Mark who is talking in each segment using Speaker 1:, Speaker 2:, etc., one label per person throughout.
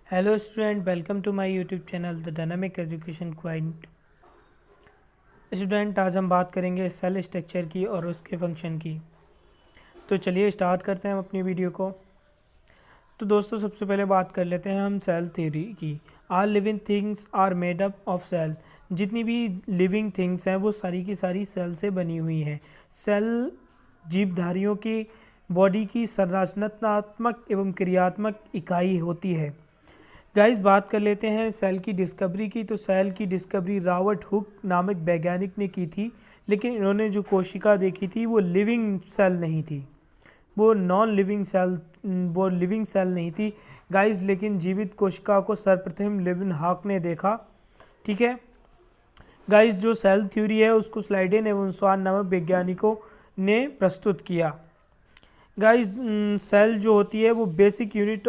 Speaker 1: Hello student, welcome to my YouTube channel the dynamic education point. Student, आज हम बात करेंगे सेल स्ट्रक्चर की और उसके फंक्शन की। तो चलिए स्टार्ट करते हैं हम अपनी वीडियो को। तो दोस्तों, सबसे पहले बात कर लेते हैं हम सेल थ्योरी की। All living things are made up of cell. जितनी भी लिविंग थिंग्स हैं वो सारी की सारी सेल से बनी हुई हैं। सेल जीवधारियों की बॉडी की संरचनात्मक एवं क्रियात्मक इकाई होती है। गाइस, बात कर लेते हैं सेल की डिस्कवरी की। तो सेल की डिस्कवरी रॉबर्ट हुक नामक वैज्ञानिक ने की थी, लेकिन इन्होंने जो कोशिका देखी थी वो लिविंग सेल नहीं थी, वो नॉन लिविंग सेल, वो लिविंग सेल नहीं थी गाइस। लेकिन जीवित कोशिका को सर्वप्रथम लेविन हॉक ने देखा। ठीक है गाइस, जो सेल थ्योरी है उसको स्लाइडेन एवं स्वान नामक वैज्ञानिकों ने प्रस्तुत किया। गाइस, सेल जो होती है वो basic unit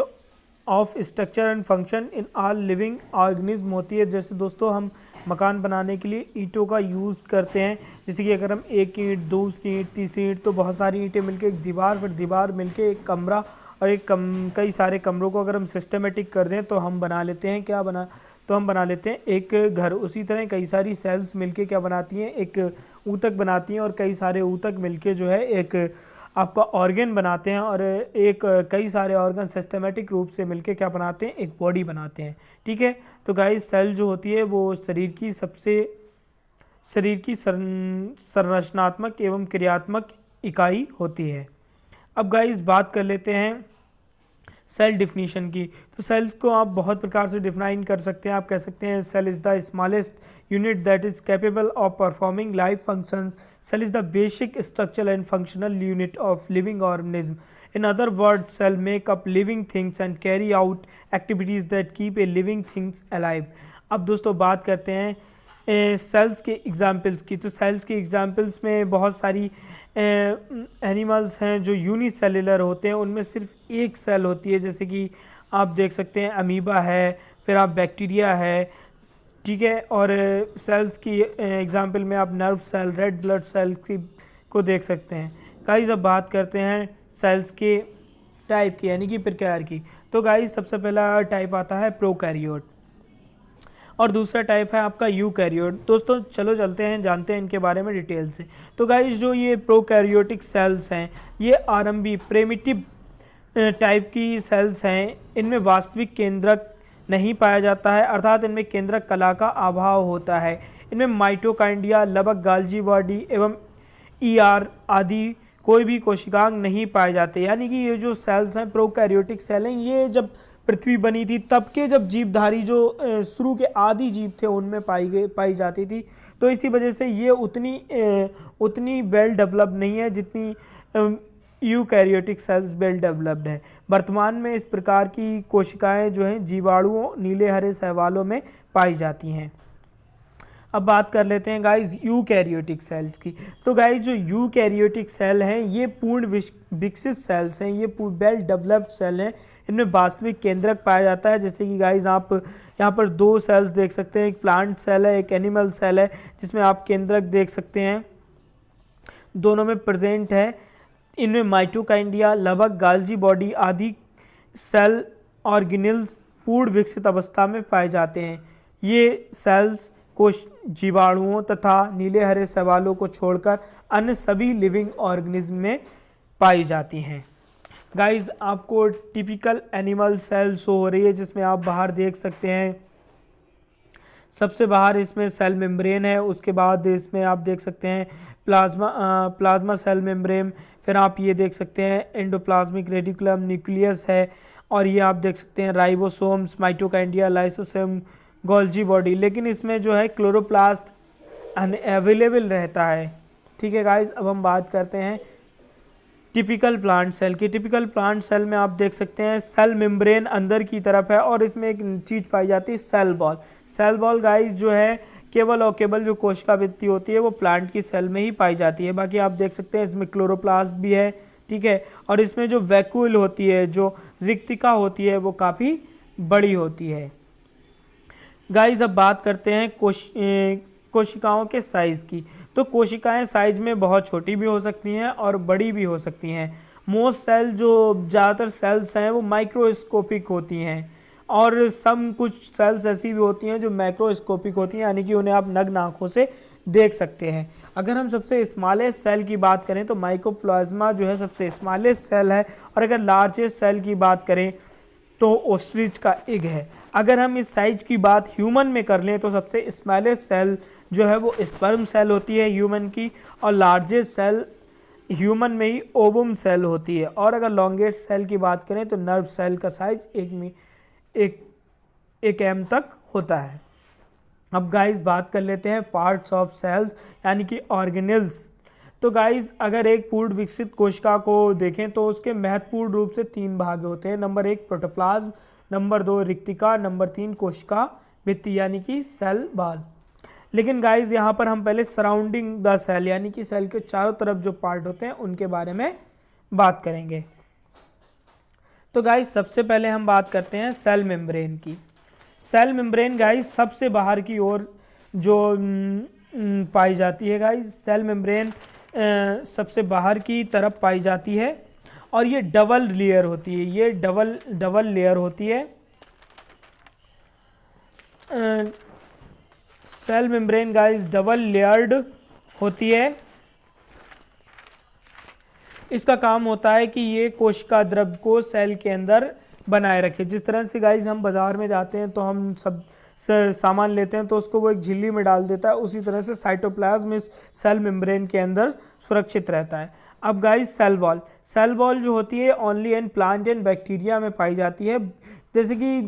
Speaker 1: of structure and function in all living organism होती है। जैसे दोस्तों, हम मकान बनाने के लिए ईंटों का यूज़ करते हैं। जैसे कि अगर हम एक ईंट, दूसरी ईंट, तीसरी ईंट, तो बहुत सारी ईंटें मिलके एक दीवार, फिर दीवार मिलके एक कमरा, और कई सारे कमरों को अगर हम सिस्टमेटिक कर दें तो हम बना लेते हैं हम बना लेते हैं एक घर। उसी तरह कई सारी सेल्स मिलके क्या बनाती हैं, एक ऊतक बनाती हैं, और कई सारे ऊतक मिलके जो है एक आपका ऑर्गन बनाते हैं, और कई सारे ऑर्गन सिस्टमेटिक रूप से मिलके क्या बनाते हैं, एक बॉडी बनाते हैं। ठीक है, तो गाइस, सेल जो होती है वो शरीर की संरचनात्मक एवं क्रियात्मक इकाई होती है। अब गाइस, बात कर लेते हैं सेल डिफिनीशन की। तो सेल्स को आप बहुत प्रकार से डिफाइन कर सकते हैं। आप कह सकते हैं cell is the smallest unit that is capable of performing life functions. Cell is the basic structural and functional unit of living organism. In other words, cell make up living things and carry out activities that keep a living things alive. अब दोस्तों, बात करते हैं sales के examples की। तो sales के examples में बहुत सारी एनिमल्स हैं जो यूनिसेलुलर होते हैं, उनमें सिर्फ एक सेल होती है। जैसे कि आप देख सकते हैं अमीबा है, फिर आप बैक्टीरिया है। ठीक है, और सेल्स की एग्जांपल में आप nerve cell, red blood cell को देख सकते हैं। गाइस, अब बात करते हैं सेल्स के टाइप की, यानी कि प्रकार की। तो गाइस, सबसे पहला टाइप आता है प्रोकैरियोट, और दूसरा टाइप है आपका यूकैरियोट। दोस्तों, चलो चलते हैं, जानते हैं इनके बारे में डिटेल से। तो गाइस, जो ये प्रोकैरियोटिक सेल्स हैं ये आरंभी प्रिमिटिव टाइप की सेल्स हैं। इनमें वास्तविक केंद्रक नहीं पाया जाता है, अर्थात इनमें केंद्रक कला का अभाव होता है। इनमें माइटोकांड्रिया, लबक, गाल्जी बॉडी एवं ईआर आदि कोई भी कोशिकांग नहीं पाए जाते। यानी कि ये जो सेल्स हैं प्रोकैरियोटिक सेल हैं, ये जब पृथ्वी बनी थी तब के जब जीवधारी जो शुरू के आदि जीव थे उनमें पाई जाती थी। तो इसी वजह से ये उतनी वेल डेवलप्ड नहीं है जितनी यूकैरियोटिक सेल्स वेल डेवलप्ड है। वर्तमान में इस प्रकार की कोशिकाएं जो हैं जीवाणुओं, नीले हरे शैवालों में पाई जाती हैं। अब बात कर लेते हैं गाइज यूकैरियोटिक सेल्स की। तो गाइज, जो यूकैरियोटिक सेल हैं ये पूर्ण विकसित सेल्स हैं, ये वेल डेवलप्ड सेल हैं। इनमें वास्तविक केंद्रक पाया जाता है। जैसे कि गाइज, आप यहाँ पर दो सेल्स देख सकते हैं, एक प्लांट सेल है, एक एनिमल सेल है, जिसमें आप केंद्रक देख सकते हैं, दोनों में प्रेजेंट है। इनमें माइटोकांड्रिया, लबक, गाल्जी बॉडी आदि सेल ऑर्गेनेल्स पूर्ण विकसित अवस्था में पाए जाते हैं। ये सेल्स कोश जीवाणुओं तथा नीले हरे शैवालों को छोड़कर अन्य सभी लिविंग ऑर्गेनिज्म में पाई जाती हैं। गाइस, आपको टिपिकल एनिमल सेल शो हो रही है, जिसमें आप बाहर देख सकते हैं। सबसे बाहर इसमें सेल मेम्ब्रेन है, उसके बाद इसमें आप देख सकते हैं प्लाज्मा सेल मेम्ब्रेन, फिर आप ये देख सकते हैं एंडोप्लाज्मिक रेटिकुलम, न्यूक्लियस है, और ये आप देख सकते हैं ribosomes, mitochondria, lysosome, Golgi body. लेकिन इसमें जो है क्लोरोप्लास्ट अनअवेलेबल रहता है। ठीक है गाइस, अब हम बात करते हैं टिपिकल प्लांट सेल की। टिपिकल प्लांट सेल में आप देख सकते हैं सेल मेम्ब्रेन अंदर की तरफ है, और इसमें एक चीज़ पाई जाती है cell wall. Cell wall guys जो है केवल और केवल जो कोशिका भित्ति होती है वो प्लांट की सेल में ही पाई जाती है। बाकी आप देख सकते हैं इसमें क्लोरोप्लास्ट भी है। ठीक है, और इसमें जो वैक्यूल होती है, जो रिक्तिका होती है, वो काफ़ी बड़ी होती है। गाइस, अब बात करते हैं कोशिकाओं के साइज़ की। तो कोशिकाएं साइज में बहुत छोटी भी हो सकती हैं और बड़ी भी हो सकती हैं। मोस्ट सेल, जो ज़्यादातर सेल्स हैं वो माइक्रोस्कोपिक होती हैं, और सम कुछ सेल्स ऐसी भी होती हैं जो मैक्रोस्कोपिक होती हैं, यानी कि उन्हें आप नग्न आंखों से देख सकते हैं। अगर हम सबसे स्मॉलेस्ट सेल की बात करें तो माइकोप्लाज्मा जो है सबसे स्मॉलेस्ट सेल है, और अगर लार्जेस्ट सेल की बात करें तो ऑस्ट्रिच का एग है। अगर हम इस साइज की बात ह्यूमन में कर लें तो सबसे स्मॉलेस्ट सेल जो है वो स्पर्म सेल होती है ह्यूमन की, और लार्जेस्ट सेल ह्यूमन में ही ओवम सेल होती है। और अगर लॉन्गेस्ट सेल की बात करें तो नर्व सेल का साइज एक एम तक होता है। अब गाइस बात कर लेते हैं पार्ट्स ऑफ सेल्स यानी कि ऑर्गेनेल्स। तो गाइस अगर एक पूर्ण विकसित कोशिका को देखें तो उसके महत्वपूर्ण रूप से 3 भाग होते हैं। नंबर 1 प्रोटोप्लाज्म, नंबर 2 रिक्तिका, नंबर 3 कोशिका भित्ति यानी कि सेल वॉल। लेकिन गाइस यहाँ पर हम पहले सराउंडिंग द सेल यानी कि सेल के चारों तरफ जो पार्ट होते हैं उनके बारे में बात करेंगे। तो गाइस सबसे पहले हम बात करते हैं सेल मेम्ब्रेन की। सेल मेम्ब्रेन गाइस सबसे बाहर की ओर जो पाई जाती है। गाइस सेल मेम्ब्रेन सबसे बाहर की तरफ पाई जाती है और ये डबल लेयर होती है, ये डबल लेयर होती है। Cell membrane guys double layered होती है। इसका काम होता है कि ये कोशिका द्रव को सेल के अंदर बनाए रखे। जिस तरह से गाइस हम बाजार में जाते हैं तो हम सब सामान लेते हैं तो उसको वो एक झिल्ली में डाल देता है, उसी तरह से साइटोप्लाज्म इस सेल मेम्ब्रेन के अंदर सुरक्षित रहता है। अब गाइस सेल वॉल जो होती है only in plant and bacteria में पाई जाती है। जैसे कि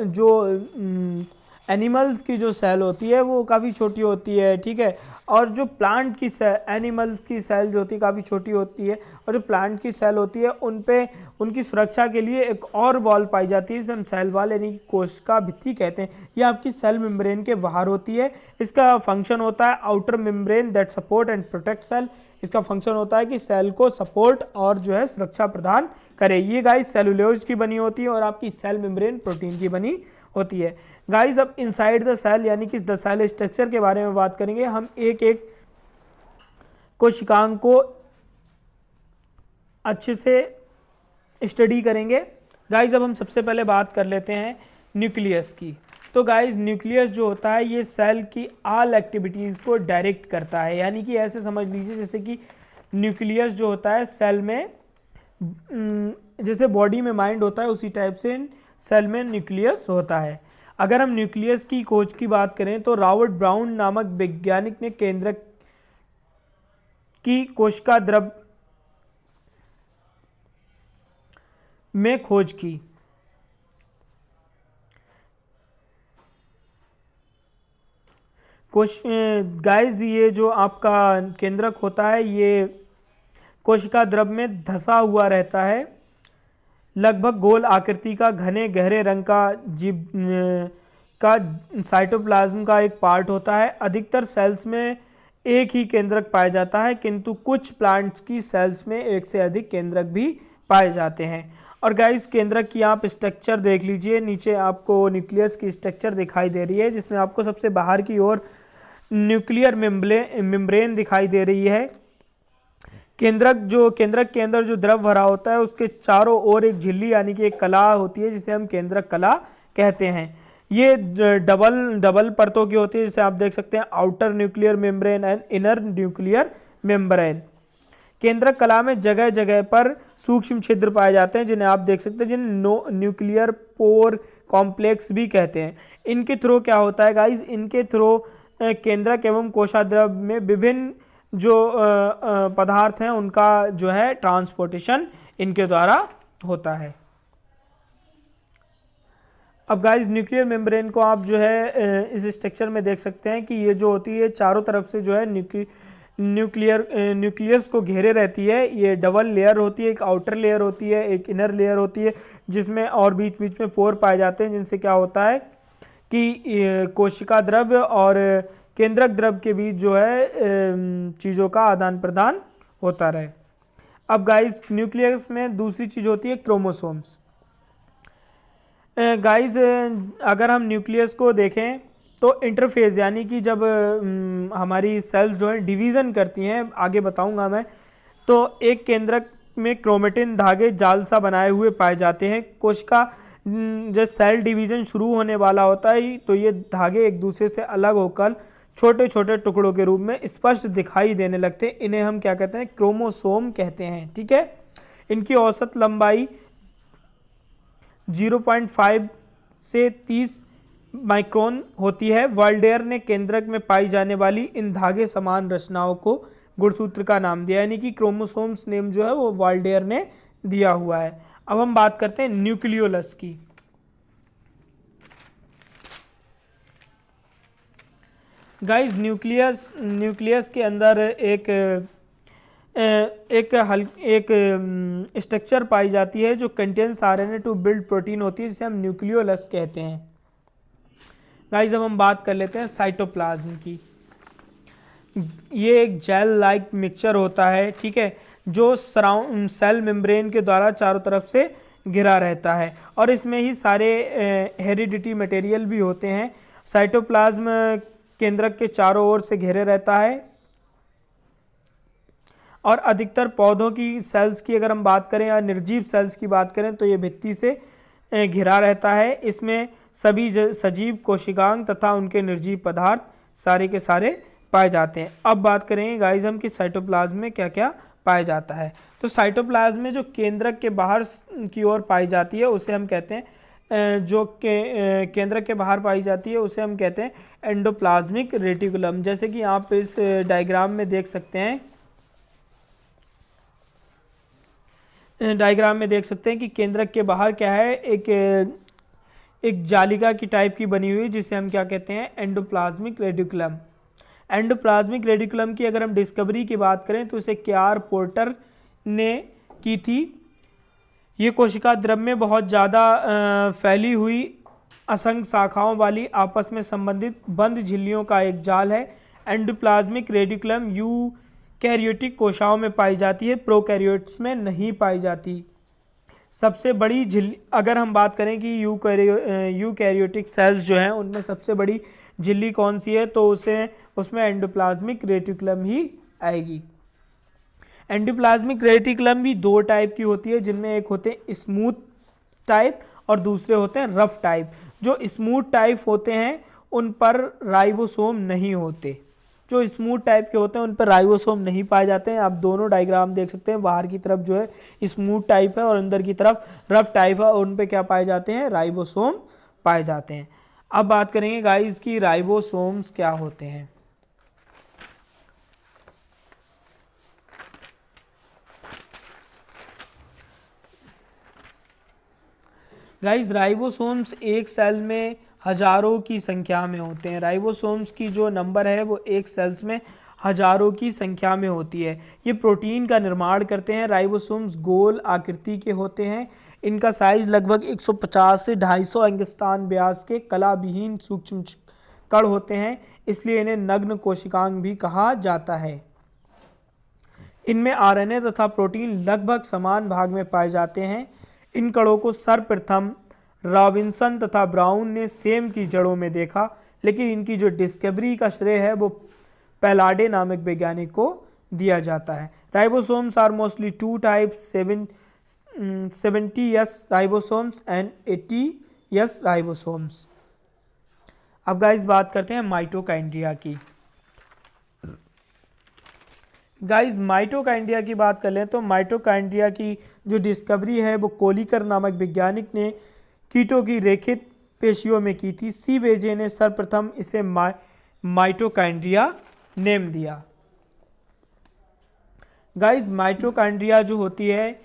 Speaker 1: जो एनिमल्स की जो सेल होती है वो काफ़ी छोटी होती है, ठीक है, और जो प्लांट की एनिमल्स की सेल जो होती है काफ़ी छोटी होती है, और जो प्लांट की सेल होती है उन पे उनकी सुरक्षा के लिए एक और वॉल पाई जाती है जिसे हम सेल वॉल यानी कि कोशिका भित्ति कहते हैं। ये आपकी सेल मेम्ब्रेन के बाहर होती है। इसका फंक्शन होता है outer membrane that support and protect cell. इसका फंक्शन होता है कि सेल को सपोर्ट और जो है सुरक्षा प्रदान करे। ये गाइस सेलुलोज की बनी होती है और आपकी सेल मेम्ब्रेन प्रोटीन की बनी होती है। गाइस अब इनसाइड द सेल यानी कि द सेल स्ट्रक्चर के बारे में बात करेंगे। हम एक एक कोशिकाओं को अच्छे से स्टडी करेंगे। गाइस अब हम सबसे पहले बात कर लेते हैं न्यूक्लियस की। तो गाइस न्यूक्लियस जो होता है ये सेल की ऑल एक्टिविटीज़ को डायरेक्ट करता है, यानी कि ऐसे समझ लीजिए जैसे कि न्यूक्लियस जो होता है सेल में, जैसे बॉडी में माइंड होता है उसी टाइप से सेल में न्यूक्लियस होता है। अगर हम न्यूक्लियस की खोज की बात करें तो रॉबर्ट ब्राउन नामक वैज्ञानिक ने केंद्रक की कोशिका द्रव में खोज की। गाइस ये जो आपका केंद्रक होता है ये कोशिका द्रव में धंसा हुआ रहता है, लगभग गोल आकृति का, घने गहरे रंग का जीव का साइटोप्लाज्म का एक पार्ट होता है। अधिकतर सेल्स में एक ही केंद्रक पाया जाता है, किंतु कुछ प्लांट्स की सेल्स में एक से अधिक केंद्रक भी पाए जाते हैं। और गाइस केंद्रक की आप स्ट्रक्चर देख लीजिए, नीचे आपको न्यूक्लियस की स्ट्रक्चर दिखाई दे रही है जिसमें आपको सबसे बाहर की ओर न्यूक्लियर मेम्ब्रेन दिखाई दे रही है। केंद्रक के अंदर जो द्रव भरा होता है उसके चारों ओर एक झिल्ली यानी कि एक कला होती है जिसे हम केंद्रक कला कहते हैं। ये डबल परतों की होती है, जिसे आप देख सकते हैं outer nuclear membrane and inner nuclear membrane. केंद्रक कला में जगह जगह पर सूक्ष्म छिद्र पाए जाते हैं जिन्हें आप देख सकते हैं, जिन्हें न्यूक्लियर पोर कॉम्प्लेक्स भी कहते हैं। इनके थ्रू क्या होता है गाइस, इनके थ्रू केंद्रक एवं कोशाद्रव में विभिन्न जो पदार्थ हैं उनका जो है ट्रांसपोर्टेशन इनके द्वारा होता है। अब गाइस न्यूक्लियर मेम्ब्रेन को आप जो है इस स्ट्रक्चर में देख सकते हैं कि ये जो होती है चारों तरफ से जो है न्यूक्लियस को घेरे रहती है। ये डबल लेयर होती है, एक आउटर लेयर होती है, एक इनर लेयर होती है, जिसमें और बीच बीच में पोर पाए जाते हैं, जिनसे क्या होता है कि कोशिका द्रव और केंद्रक द्रव के बीच जो है चीज़ों का आदान प्रदान होता रहे। अब गाइस न्यूक्लियस में दूसरी चीज़ होती है क्रोमोसोम्स। गाइस अगर हम न्यूक्लियस को देखें तो इंटरफेज यानी कि जब हमारी सेल्स जो है डिवीज़न करती हैं, आगे बताऊंगा मैं, तो एक केंद्रक में क्रोमेटिन धागे जाल सा बनाए हुए पाए जाते हैं। कोशिका जब सेल डिवीजन शुरू होने वाला होता है तो ये धागे एक दूसरे से अलग होकर छोटे छोटे टुकड़ों के रूप में स्पष्ट दिखाई देने लगते हैं। इन्हें हम क्या कहते हैं, क्रोमोसोम कहते हैं। ठीक है, इनकी औसत लंबाई 0.5 से 30 माइक्रोन होती है। वाल्डेयर ने केंद्रक में पाई जाने वाली इन धागे समान रचनाओं को गुणसूत्र का नाम दिया, यानी कि क्रोमोसोम्स नेम जो है वो वाल्डेयर ने दिया हुआ है। अब हम बात करते हैं न्यूक्लियोलस की। गाइस, न्यूक्लियस के अंदर एक स्ट्रक्चर पाई जाती है जो contains RNA to build protein होती है, जिसे हम न्यूक्लियोलस कहते हैं। गाइस, अब हम बात कर लेते हैं साइटोप्लाज्म की। ये एक जेल लाइक मिक्सचर होता है, ठीक है, जो सराउंड सेल मेम्ब्रेन के द्वारा चारों तरफ से घिरा रहता है और इसमें ही सारे हेरिडिटी मटेरियल भी होते हैं। साइटोप्लाज्म केंद्रक के चारों ओर से घेरे रहता है और अधिकतर पौधों की सेल्स की अगर हम बात करें या निर्जीव सेल्स की बात करें तो ये भित्ति से घिरा रहता है। इसमें सभी सजीव कोशिकांग तथा उनके निर्जीव पदार्थ सारे के सारे पाए जाते हैं। अब बात करेंगे गाइस हम कि साइटोप्लाज्म में क्या क्या पाया जाता है। तो साइटोप्लाज्म में जो केंद्रक के बाहर की ओर पाई जाती है उसे हम कहते हैं, जो केंद्रक के बाहर पाई जाती है उसे हम कहते हैं एंडोप्लाज्मिक रेटिकुलम। जैसे कि आप इस डायग्राम में देख सकते हैं, कि केंद्रक के बाहर क्या है, एक जालिका की टाइप की बनी हुई जिसे हम क्या कहते हैं, एंडोप्लाज्मिक रेटिकुलम। एंडोप्लाज्मिक रेटिकुलम की अगर हम डिस्कवरी की बात करें तो इसे केआर पोर्टर ने की थी। ये कोशिका द्रव में बहुत ज़्यादा फैली हुई असंख्य शाखाओं वाली आपस में संबंधित बंद झिल्लियों का एक जाल है। एंडोप्लाज्मिक रेटिकुलम यूकैरियोटिक कोशिकाओं में पाई जाती है, प्रोकैरियोट्स में नहीं पाई जाती। सबसे बड़ी झिल्ली अगर हम बात करें कि यूकैरियोटिक सेल्स जो हैं उनमें सबसे बड़ी झिल्ली कौन सी है तो उसमें एंडोप्लाज्मिक रेटिकुलम ही आएगी। एंडोप्लाज्मिक रेटिकुलम भी दो टाइप की होती है, जिनमें एक होते हैं स्मूथ टाइप और दूसरे होते हैं रफ टाइप। जो स्मूथ टाइप होते हैं उन पर राइबोसोम नहीं होते, जो स्मूथ टाइप के होते हैं उन पर राइबोसोम नहीं पाए जाते हैं। आप दोनों डायग्राम देख सकते हैं, बाहर की तरफ जो है स्मूथ टाइप है और अंदर की तरफ रफ टाइप है और उन पे क्या पाए जाते हैं, राइबोसोम पाए जाते हैं। अब बात करेंगे गाइस की राइबोसोम्स क्या होते हैं। गाइस, राइबोसोम्स एक सेल में हजारों की संख्या में होते हैं। राइबोसोम्स की जो नंबर है वो एक सेल्स में हजारों की संख्या में होती है। ये प्रोटीन का निर्माण करते हैं। राइबोसोम्स गोल आकृति के होते हैं। इनका साइज लगभग 150 से 250 एंगस्ट्रॉम व्यास के कलाविहीन सूक्ष्म कण होते हैं, इसलिए इन्हें नग्न कोशिकांग भी कहा जाता है। इनमें आरएनए तथा प्रोटीन लगभग समान भाग में पाए जाते हैं। इन कणों को सर्वप्रथम रॉबिन्सन तथा ब्राउन ने सेम की जड़ों में देखा, लेकिन इनकी जो डिस्कवरी का श्रेय है वो पैलाडे नामक वैज्ञानिक को दिया जाता है। Ribosomes are mostly two types, 70S ribosomes and 80S ribosomes. अब गाइस बात करते हैं माइटोकांड्रिया की। गाइस, माइटोकांड्रिया की बात कर लें तो माइटोकांड्रिया की जो डिस्कवरी है वो कोलिकर नामक वैज्ञानिक ने कीटों की रेखित पेशियों में की थी। सी वेजे ने सर्वप्रथम इसे माइटोकांड्रिया नेम दिया। गाइस, माइटोकांड्रिया जो होती है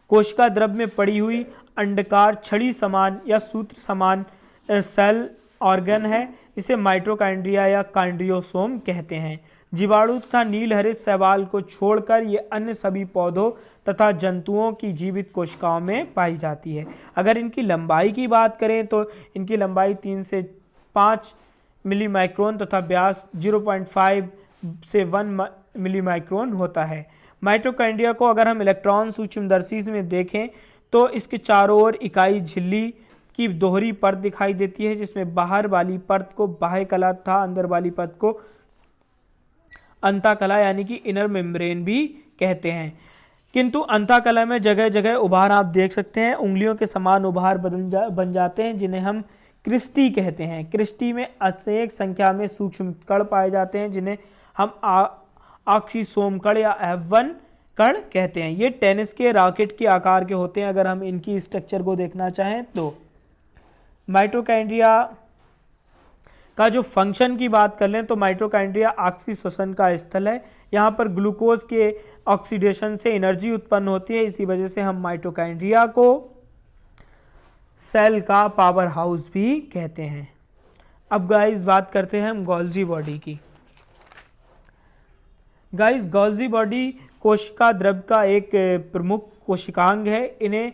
Speaker 1: कोशिका द्रव में पड़ी हुई अंडाकार छड़ी समान या सूत्र समान सेल ऑर्गन है। इसे माइटोकांड्रिया या कांड्रियोसोम कहते हैं। जीवाणु तथा नीलहरित शैवाल को छोड़कर ये अन्य सभी पौधों तथा जंतुओं की जीवित कोशिकाओं में पाई जाती है। अगर इनकी लंबाई की बात करें तो इनकी लंबाई 3 से 5 मिली माइक्रोन तथा व्यास 0.5 से 1 मिली माइक्रोन होता है। माइटोकांड्रिया को अगर हम इलेक्ट्रॉन सूक्ष्मदर्शी में देखें तो इसके चारों ओर इकाई झिल्ली की दोहरी परत दिखाई देती है, जिसमें बाहर वाली परत को बाह्य कला तथा अंदर वाली परत को अंतःकला यानी कि इनर मेम्ब्रेन भी कहते हैं। किंतु अंतःकलम में जगह जगह उभार आप देख सकते हैं, उंगलियों के समान उभार बन जाते हैं, जिन्हें हम क्रिस्टी कहते हैं। क्रिस्टी में अनेक संख्या में सूक्ष्म कण पाए जाते हैं, जिन्हें हम ऑक्सीसोम कण या F1 कण कहते हैं। ये टेनिस के रॉकेट के आकार के होते हैं। अगर हम इनकी स्ट्रक्चर को देखना चाहें तो माइटोकॉन्ड्रिया का जो फंक्शन की बात कर लें तो माइटोकॉन्ड्रिया ऑक्सीश्वसन का स्थल है। यहाँ पर ग्लूकोज के ऑक्सीडेशन से एनर्जी उत्पन्न होती है, इसी वजह से हम माइटोकॉन्ड्रिया को सेल का पावर हाउस भी कहते हैं। अब गाइस बात करते हैं हम गोल्जी बॉडी की। गाइस गोल्जी बॉडी कोशिका द्रव्य का एक प्रमुख कोशिकांग है। इन्हें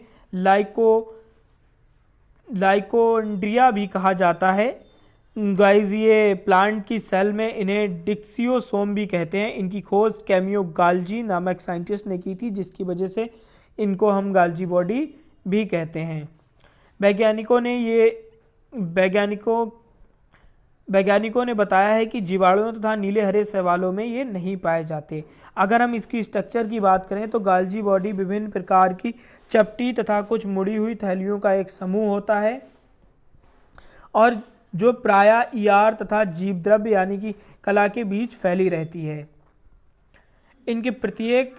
Speaker 1: लाइकोन्ड्रिया भी कहा जाता है। गाइस ये प्लांट की सेल में इन्हें डिक्सियोसोम भी कहते हैं। इनकी खोज कैमियो गाल्जी नामक साइंटिस्ट ने की थी, जिसकी वजह से इनको हम गाल्जी बॉडी भी कहते हैं। वैज्ञानिकों ने बताया है कि जीवाणुओं तथा नीले हरे शैवालों में ये नहीं पाए जाते। अगर हम इसकी स्ट्रक्चर की बात करें तो गाल्जी बॉडी विभिन्न प्रकार की चपटी तथा कुछ मुड़ी हुई थैलियों का एक समूह होता है, और जो प्रायः ईआर तथा जीवद्रव्य यानी कि कला के बीच फैली रहती है। इनके प्रत्येक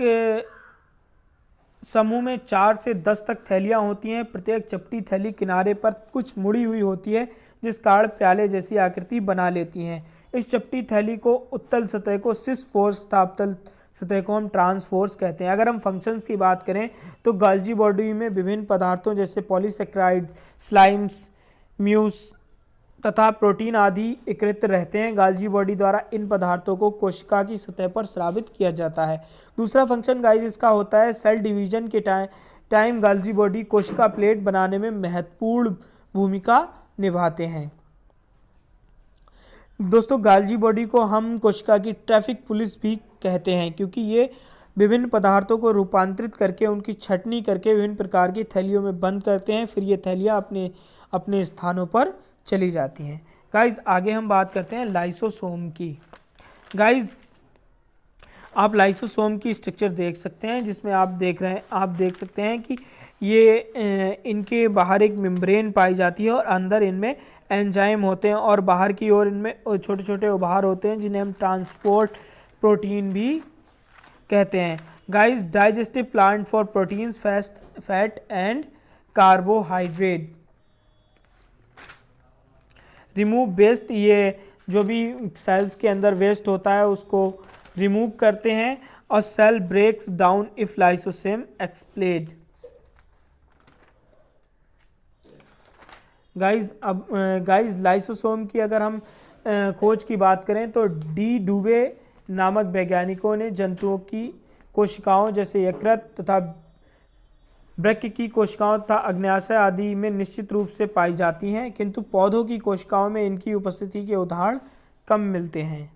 Speaker 1: समूह में 4 से 10 तक थैलियां होती हैं। प्रत्येक चपटी थैली किनारे पर कुछ मुड़ी हुई होती है, जिस कारण प्याले जैसी आकृति बना लेती हैं। इस चपटी थैली को उत्तल सतह को सिस फोर्स तथा अवतल सतह को हम ट्रांसफोर्स कहते हैं। अगर हम फंक्शंस की बात करें तो गाल्जी बॉडी में विभिन्न पदार्थों जैसे पॉलीसेक्राइड्स, स्लाइम्स, म्यूस तथा प्रोटीन आदि एकत्रित रहते हैं। गाल्जी बॉडी द्वारा इन पदार्थों को कोशिका की सतह पर स्रावित किया जाता है। दूसरा फंक्शन गाइस इसका होता है सेल डिवीजन के टाइम गाल्जी बॉडी कोशिका प्लेट बनाने में महत्वपूर्ण भूमिका निभाते हैं। दोस्तों गाल्जी बॉडी को हम कोशिका की ट्रैफिक पुलिस भी कहते हैं, क्योंकि ये विभिन्न पदार्थों को रूपांतरित करके उनकी छटनी करके विभिन्न प्रकार की थैलियों में बंद करते हैं। फिर ये थैलियाँ अपने स्थानों पर चली जाती हैं। गाइज आगे हम बात करते हैं लाइसोसोम की। गाइज आप लाइसोसोम की स्ट्रक्चर देख सकते हैं, जिसमें आप देख सकते हैं कि ये इनके बाहर एक मेम्ब्रेन पाई जाती है और अंदर इनमें एंजाइम होते हैं, और बाहर की ओर इनमें छोटे छोटे उभार होते हैं, जिन्हें हम ट्रांसपोर्ट प्रोटीन भी कहते हैं। Guys digestive plant for proteins, fat and carbohydrate, remove waste, ये जो भी सेल्स के अंदर वेस्ट होता है उसको रिमूव करते हैं, और cell breaks down if lysosome explode. Guys lysosome की अगर हम खोज की बात करें तो डी डुबे नामक वैज्ञानिकों ने जंतुओं की कोशिकाओं जैसे यकृत तथा वृक्क की कोशिकाओं तथा अग्न्याशय आदि में निश्चित रूप से पाई जाती हैं, किंतु पौधों की कोशिकाओं में इनकी उपस्थिति के उदाहरण कम मिलते हैं।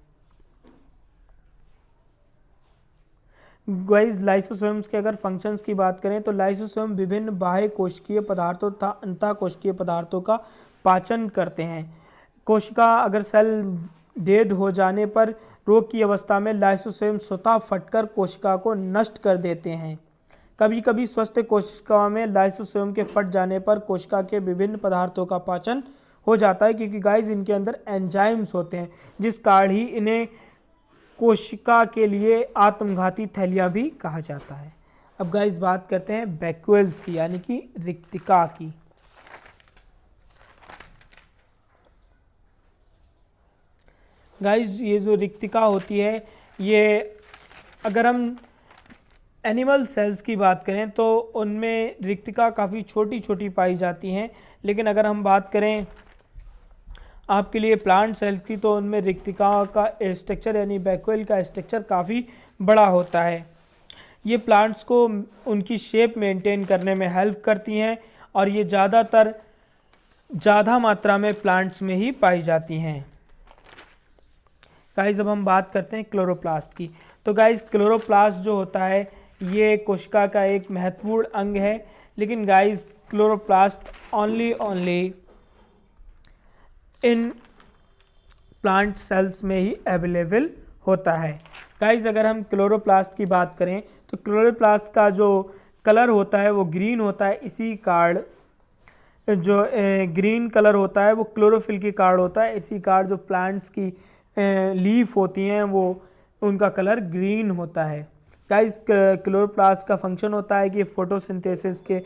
Speaker 1: गाइस लाइसोसोम्स के अगर फंक्शंस की बात करें तो लाइसोसोम विभिन्न बाह्य कोशिकीय पदार्थों तथा अंतः कोशिकीय पदार्थों का पाचन करते हैं। कोशिका अगर सेल डेड हो जाने पर रोग की अवस्था में लाइसोसोम स्वतः फटकर कोशिका को नष्ट कर देते हैं। कभी कभी स्वस्थ कोशिकाओं में लाइसोसोम के फट जाने पर कोशिका के विभिन्न पदार्थों का पाचन हो जाता है, क्योंकि गाइस इनके अंदर एंजाइम्स होते हैं, जिस कारण ही इन्हें कोशिका के लिए आत्मघाती थैलियाँ भी कहा जाता है। अब गाइस बात करते हैं वैक्यूल्स की, यानी कि रिक्तिका की। गाइस ये जो रिक्तिका होती है, ये अगर हम एनिमल सेल्स की बात करें तो उनमें रिक्तिका काफ़ी छोटी छोटी पाई जाती हैं, लेकिन अगर हम बात करें आपके लिए प्लांट सेल्स की तो उनमें रिक्तिका का स्ट्रक्चर यानी वैक्यूल का स्ट्रक्चर काफ़ी बड़ा होता है। ये प्लांट्स को उनकी शेप मेंटेन करने में हेल्प करती हैं, और ये ज़्यादा मात्रा में प्लांट्स में ही पाई जाती हैं। गाइस अब हम बात करते हैं क्लोरोप्लास्ट की। तो गाइस क्लोरोप्लास्ट जो होता है ये कोशिका का एक महत्वपूर्ण अंग है, लेकिन guys chloroplast only in plant cells में ही अवेलेबल होता है। गाइस अगर हम क्लोरोप्लास्ट की बात करें तो क्लोरोप्लास्ट का जो कलर होता है वो ग्रीन होता है। इसी कार्ड जो ग्रीन कलर होता है वो क्लोरोफिल की कार्ड होता है। इसी कार्ड जो प्लांट्स की लीफ होती हैं वो उनका कलर ग्रीन होता है। गाइस क्लोरोप्लास्ट का फंक्शन होता है कि फोटोसिंथेसिस के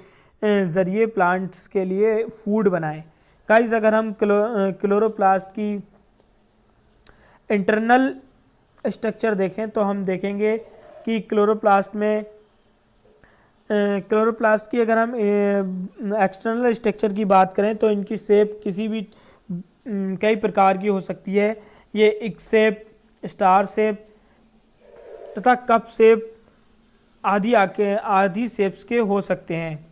Speaker 1: ज़रिए प्लांट्स के लिए फूड बनाएं। गाइस अगर हम क्लोरोप्लास्ट की इंटरनल स्ट्रक्चर देखें तो हम देखेंगे कि क्लोरोप्लास्ट की अगर हम एक्सटर्नल स्ट्रक्चर की बात करें तो इनकी शेप किसी भी कई प्रकार की हो सकती है। ये एक शेप, स्टार शेप तथा कप शेप आदि शेप्स के हो सकते हैं।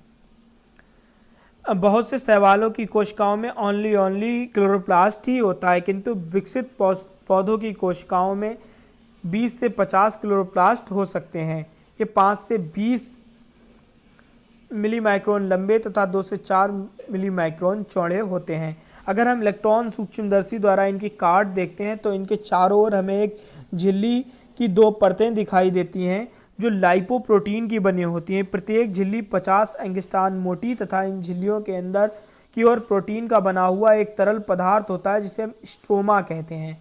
Speaker 1: बहुत से शैवालों की कोशिकाओं में ओनली क्लोरोप्लास्ट ही होता है, किंतु विकसित पौधों की कोशिकाओं में 20 से 50 क्लोरोप्लास्ट हो सकते हैं। ये 5 से 20 मिली माइक्रोन लंबे तथा 2 से 4 मिली माइक्रोन चौड़े होते हैं। अगर हम इलेक्ट्रॉन सूक्ष्मदर्शी द्वारा इनकी काट देखते हैं तो इनके चारों ओर हमें एक झिल्ली की 2 परतें दिखाई देती हैं जो लाइपोप्रोटीन की बनी होती हैं। प्रत्येक झिल्ली 50 एंगस्ट्रॉन मोटी तथा इन झिल्लियों के अंदर की ओर प्रोटीन का बना हुआ एक तरल पदार्थ होता है जिसे हम स्ट्रोमा कहते हैं।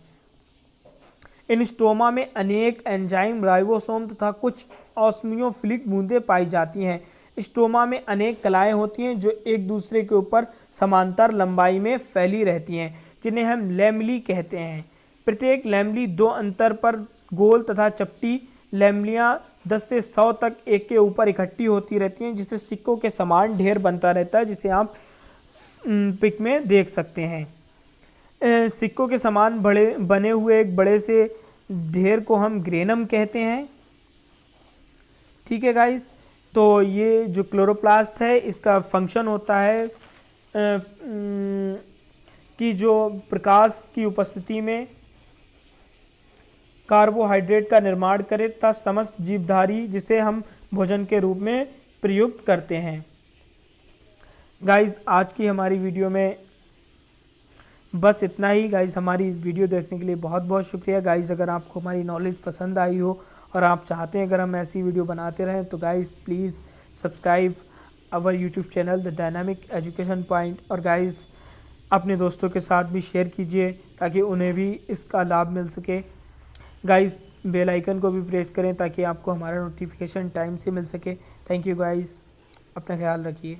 Speaker 1: इन स्ट्रोमा में अनेक एंजाइम, राइबोसोम तथा कुछ ऑस्मियोफिलिक बूंदें पाई जाती हैं। स्ट्रोमा में अनेक कलाएं होती हैं जो एक दूसरे के ऊपर समांतर लंबाई में फैली रहती हैं, जिन्हें हम लैमेली कहते हैं। प्रत्येक लैमेली 2 अंतर पर गोल तथा चपटी लैमेलियाँ 10 से 100 तक एक के ऊपर इकट्ठी होती रहती हैं, जिससे सिक्कों के समान ढेर बनता रहता है, जिसे आप पिक में देख सकते हैं। सिक्कों के समान बने हुए एक बड़े से ढेर को हम ग्रेनम कहते हैं। ठीक है गाइस, तो ये जो क्लोरोप्लास्ट है इसका फंक्शन होता है कि जो प्रकाश की उपस्थिति में कार्बोहाइड्रेट का निर्माण करे तथा समस्त जीवधारी जिसे हम भोजन के रूप में प्रयुक्त करते हैं। गाइस आज की हमारी वीडियो में बस इतना ही। गाइस हमारी वीडियो देखने के लिए बहुत बहुत शुक्रिया। गाइस अगर आपको हमारी नॉलेज पसंद आई हो और आप चाहते हैं अगर हम ऐसी वीडियो बनाते रहें तो guys please subscribe our YouTube channel the dynamic education point. और गाइस अपने दोस्तों के साथ भी शेयर कीजिए ताकि उन्हें भी इसका लाभ मिल सके। गाइस बेल आइकन को भी प्रेस करें ताकि आपको हमारा नोटिफिकेशन टाइम से मिल सके। थैंक यू गाइस, अपना ख्याल रखिए।